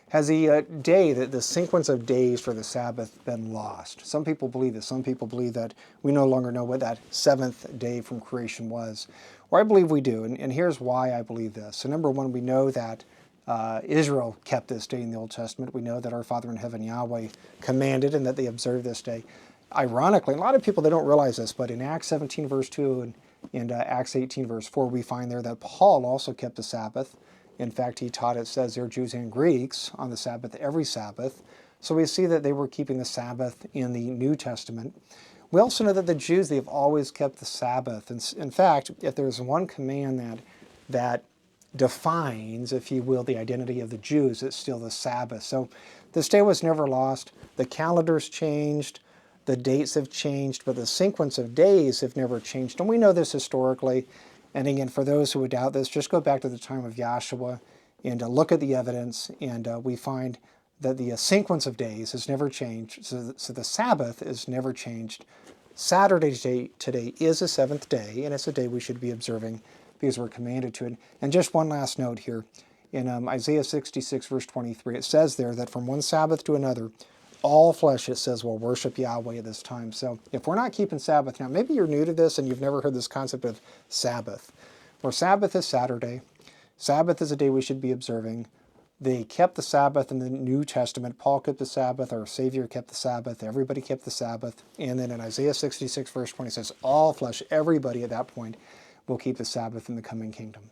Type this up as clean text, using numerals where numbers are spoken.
Has the day, the sequence of days for the Sabbath been lost? Some people believe this. Some people believe that we no longer know what that seventh day from creation was. Or I believe we do, and here's why I believe this. So number one, we know that Israel kept this day in the Old Testament. We know that our Father in heaven, Yahweh, commanded and that they observed this day. Ironically, a lot of people, they don't realize this, but in Acts 17 verse 2 and Acts 18 verse 4, we find there that Paul also kept the Sabbath. In fact, he taught, it says there, Jews and Greeks on the Sabbath, every Sabbath. So we see that they were keeping the Sabbath in the New Testament. We also know that the Jews, they've always kept the Sabbath. And in fact, if there's one command that defines, if you will, the identity of the Jews, it's still the Sabbath. So this day was never lost. The calendars changed. The dates have changed, but the sequence of days have never changed. And we know this historically. And again, for those who would doubt this, just go back to the time of Joshua and look at the evidence, and we find that the sequence of days has never changed. So the Sabbath is never changed. Saturday today is the seventh day, and it's a day we should be observing because we're commanded to it. And just one last note here. In Isaiah 66, verse 23, it says there that from one Sabbath to another, all flesh, it says, will worship Yahweh at this time. So if we're not keeping Sabbath now, maybe you're new to this and you've never heard this concept of Sabbath. Where Sabbath is Saturday. Sabbath is a day we should be observing. They kept the Sabbath in the New Testament. Paul kept the Sabbath. Our Savior kept the Sabbath. Everybody kept the Sabbath. And then in Isaiah 66, verse 20, it says, all flesh, everybody at that point, will keep the Sabbath in the coming kingdom.